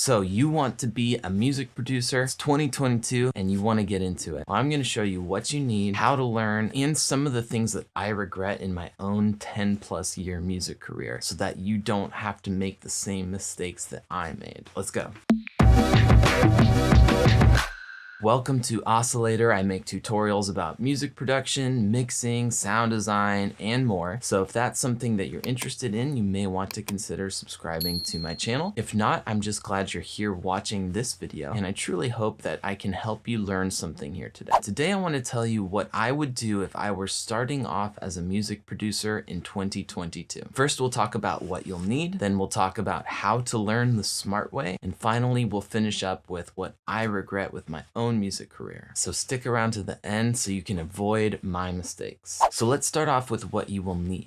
So you want to be a music producer, it's 2022, and you want to get into it. I'm going to show you what you need, how to learn, and some of the things that I regret in my own 10+ year music career so that you don't have to make the same mistakes that I made. Let's go. Welcome to Oscillator. I make tutorials about music production, mixing, sound design, and more. So if that's something that you're interested in, you may want to consider subscribing to my channel. If not, I'm just glad you're here watching this video, and I truly hope that I can help you learn something here today. Today, I want to tell you what I would do if I were starting off as a music producer in 2022. First, we'll talk about what you'll need, then we'll talk about how to learn the smart way, and finally, we'll finish up with what I regret with my own music career. So stick around to the end so you can avoid my mistakes. So let's start off with what you will need.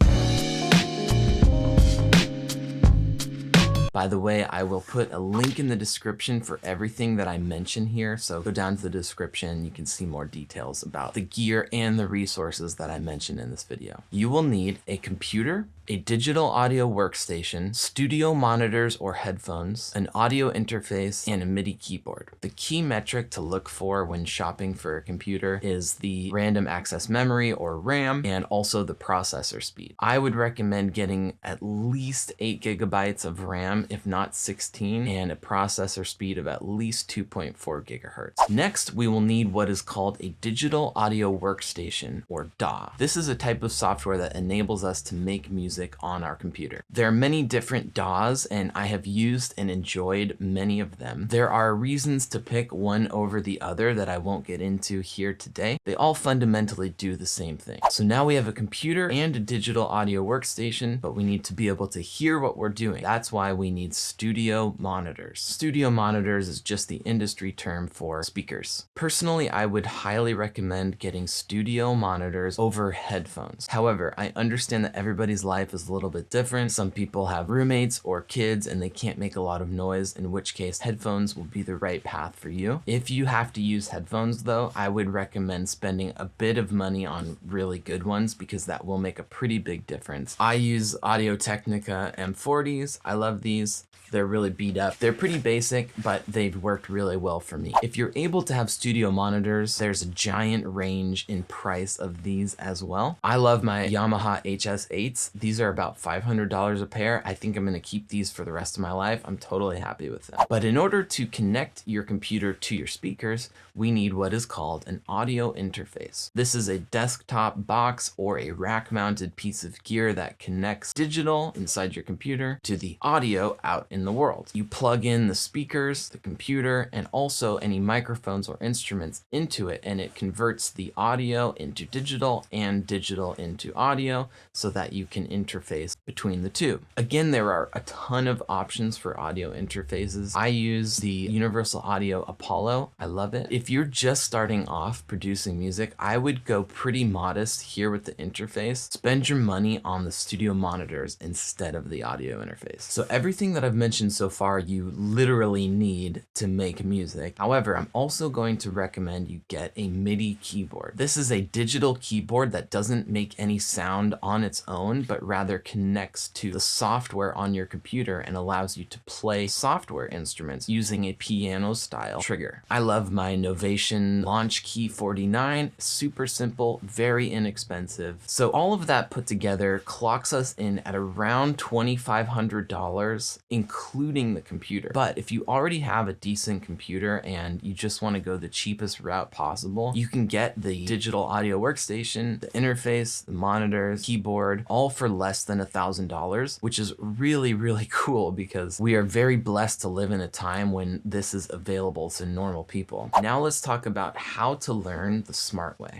By the way, I will put a link in the description for everything that I mention here. So go down to the description, you can see more details about the gear and the resources that I mentioned in this video. You will need a computer, a digital audio workstation, studio monitors or headphones, an audio interface, and a MIDI keyboard. The key metric to look for when shopping for a computer is the random access memory or RAM, and also the processor speed. I would recommend getting at least 8 GB of RAM, if not 16, and a processor speed of at least 2.4 GHz. Next, we will need what is called a digital audio workstation, or DAW. This is a type of software that enables us to make music on our computer. There are many different DAWs, and I have used and enjoyed many of them. There are reasons to pick one over the other that I won't get into here today. They all fundamentally do the same thing. So now we have a computer and a digital audio workstation, but we need to be able to hear what we're doing. That's why we need studio monitors. Studio monitors is just the industry term for speakers. Personally, I would highly recommend getting studio monitors over headphones. However, I understand that everybody's life is a little bit different. Some people have roommates or kids and they can't make a lot of noise, in which case headphones will be the right path for you. If you have to use headphones though, I would recommend spending a bit of money on really good ones because that will make a pretty big difference. I use Audio-Technica M40s. I love these. They're really beat up. They're pretty basic, but they've worked really well for me. If you're able to have studio monitors, there's a giant range in price of these as well. I love my Yamaha HS8s. These are about $500 a pair. I think I'm going to keep these for the rest of my life. I'm totally happy with them. But in order to connect your computer to your speakers, we need what is called an audio interface. This is a desktop box or a rack-mounted piece of gear that connects digital inside your computer to the audio out in the world. You plug in the speakers, the computer, and also any microphones or instruments into it, and it converts the audio into digital and digital into audio so that you can interface between the two. Again, there are a ton of options for audio interfaces. I use the Universal Audio Apollo. I love it. If you're just starting off producing music, I would go pretty modest here with the interface. Spend your money on the studio monitors instead of the audio interface. So everything that I've mentioned so far, you literally need to make music. However, I'm also going to recommend you get a MIDI keyboard. This is a digital keyboard that doesn't make any sound on its own, but rather connects to the software on your computer and allows you to play software instruments using a piano style trigger. I love my Novation Launch Key 49, super simple, very inexpensive. So all of that put together clocks us in at around $2,500, including the computer. But if you already have a decent computer and you just want to go the cheapest route possible, you can get the digital audio workstation, the interface, the monitors, keyboard, all for less than $1,000, which is really, really cool because we are very blessed to live in a time when this is available to normal people. Now let's talk about how to learn the smart way.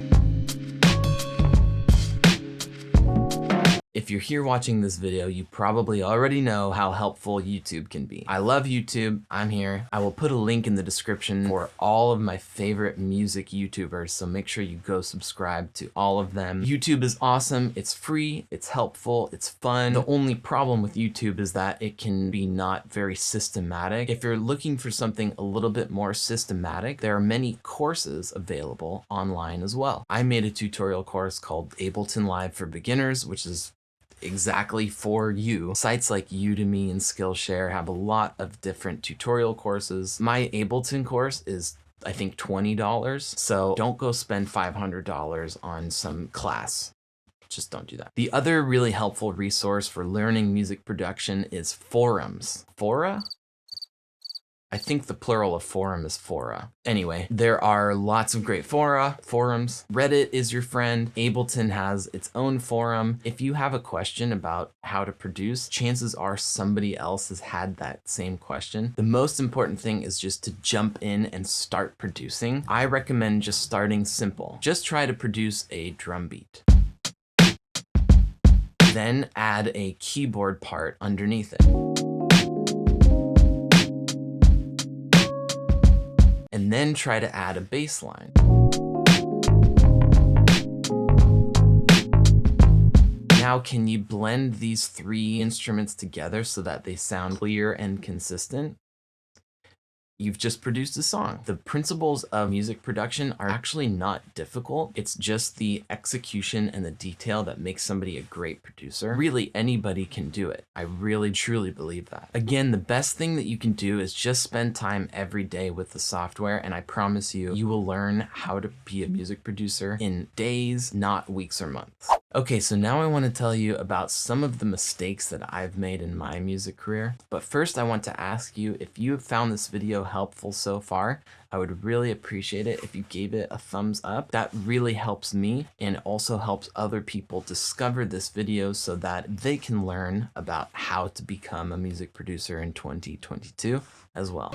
If you're here watching this video, you probably already know how helpful YouTube can be. I love YouTube. I'm here. I will put a link in the description for all of my favorite music YouTubers, so make sure you go subscribe to all of them. YouTube is awesome. It's free. It's helpful. It's fun. The only problem with YouTube is that it can be not very systematic. If you're looking for something a little bit more systematic, there are many courses available online as well. I made a tutorial course called Ableton Live for Beginners, which is exactly for you. Sites like Udemy and Skillshare have a lot of different tutorial courses. My Ableton course is I think $20, so don't go spend $500 on some class. Just don't do that. The other really helpful resource for learning music production is forums. Fora? I think the plural of forum is fora. Anyway, there are lots of great forums. Reddit is your friend. Ableton has its own forum. If you have a question about how to produce, chances are somebody else has had that same question. The most important thing is just to jump in and start producing. I recommend just starting simple. Just try to produce a drum beat. Then add a keyboard part underneath it. And then try to add a bass line. Now, can you blend these three instruments together so that they sound clear and consistent? You've just produced a song. The principles of music production are actually not difficult. It's just the execution and the detail that makes somebody a great producer. Really, anybody can do it. I really, truly believe that. Again, the best thing that you can do is just spend time every day with the software, and I promise you, you will learn how to be a music producer in days, not weeks or months. Okay, so now I want to tell you about some of the mistakes that I've made in my music career. But first, I want to ask you, if you have found this video helpful so far, I would really appreciate it if you gave it a thumbs up. That really helps me and also helps other people discover this video so that they can learn about how to become a music producer in 2022 as well.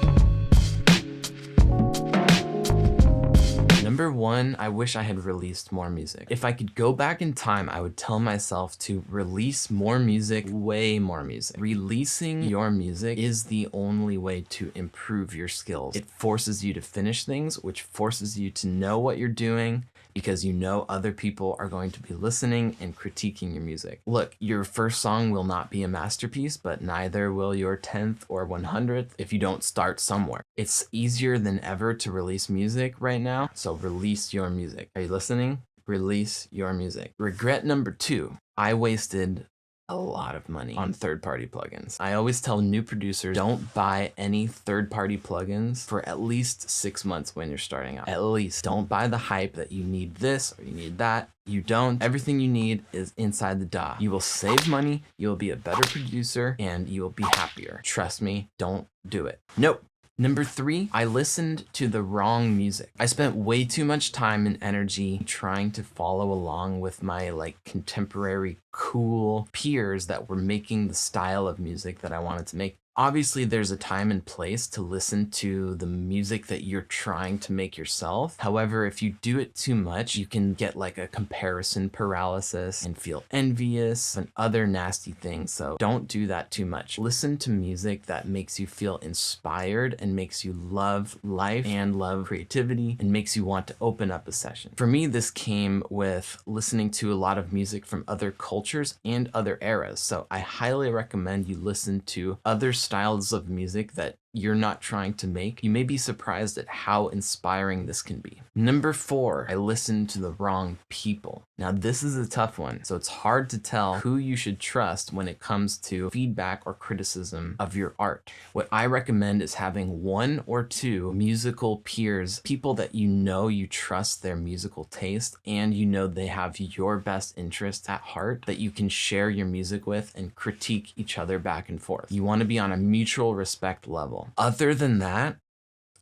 Number one, I wish I had released more music. If I could go back in time, I would tell myself to release more music, way more music. Releasing your music is the only way to improve your skills. It forces you to finish things, which forces you to know what you're doing, because you know other people are going to be listening and critiquing your music. Look, your first song will not be a masterpiece, but neither will your 10th or 100th if you don't start somewhere. It's easier than ever to release music right now, so release your music. Are you listening? Release your music. Regret number two, I wasted a lot of money on third-party plugins. I always tell new producers, don't buy any third-party plugins for at least 6 months when you're starting out. At least. Don't buy the hype that you need this or you need that. You don't. Everything you need is inside the DAW. You will save money, you'll be a better producer, and you will be happier. Trust me, don't do it. Nope. Number three, I listened to the wrong music. I spent way too much time and energy trying to follow along with my contemporary cool peers that were making the style of music that I wanted to make. Obviously, there's a time and place to listen to the music that you're trying to make yourself. However, if you do it too much, you can get a comparison paralysis and feel envious and other nasty things. So don't do that too much. Listen to music that makes you feel inspired and makes you love life and love creativity and makes you want to open up a session. For me, this came with listening to a lot of music from other cultures and other eras. So I highly recommend you listen to other styles of music that you're not trying to make. You may be surprised at how inspiring this can be. Number four, I listened to the wrong people. Now this is a tough one, so it's hard to tell who you should trust when it comes to feedback or criticism of your art. What I recommend is having 1 or 2 musical peers, people that you trust their musical taste and they have your best interests at heart, that you can share your music with and critique each other back and forth. You want to be on a mutual respect level. Other than that,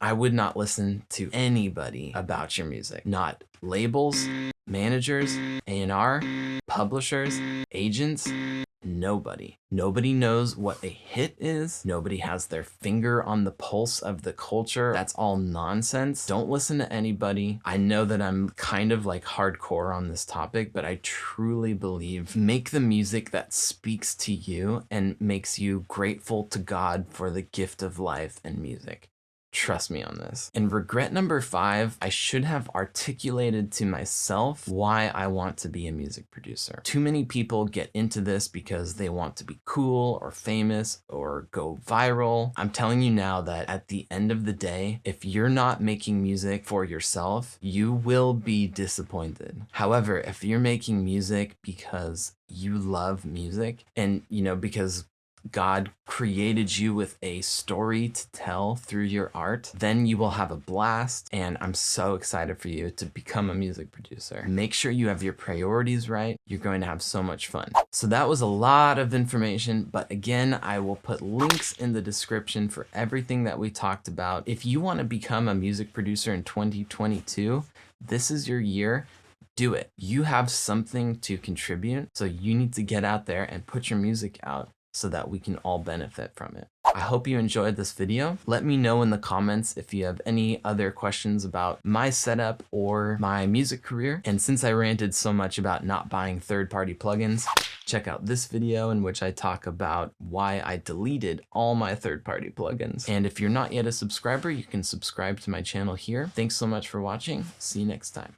I would not listen to anybody about your music. Not labels, managers, A&R, publishers, agents, nobody. Nobody knows what a hit is. Nobody has their finger on the pulse of the culture. That's all nonsense. Don't listen to anybody. I know that I'm kind of hardcore on this topic, but I truly believe make the music that speaks to you and makes you grateful to God for the gift of life and music. Trust me on this. And regret number 5, I should have articulated to myself why I want to be a music producer. Too many people get into this because they want to be cool or famous or go viral. I'm telling you now that at the end of the day, if you're not making music for yourself, you will be disappointed. However, if you're making music because you love music and, because God created you with a story to tell through your art, then you will have a blast, and I'm so excited for you to become a music producer. Make sure you have your priorities right. You're going to have so much fun. So that was a lot of information, but again, I will put links in the description for everything that we talked about. If you want to become a music producer in 2022, this is your year. Do it. You have something to contribute, so you need to get out there and put your music out so that we can all benefit from it. I hope you enjoyed this video. Let me know in the comments if you have any other questions about my setup or my music career. And since I ranted so much about not buying third-party plugins, check out this video in which I talk about why I deleted all my third-party plugins. And if you're not yet a subscriber, you can subscribe to my channel here. Thanks so much for watching. See you next time.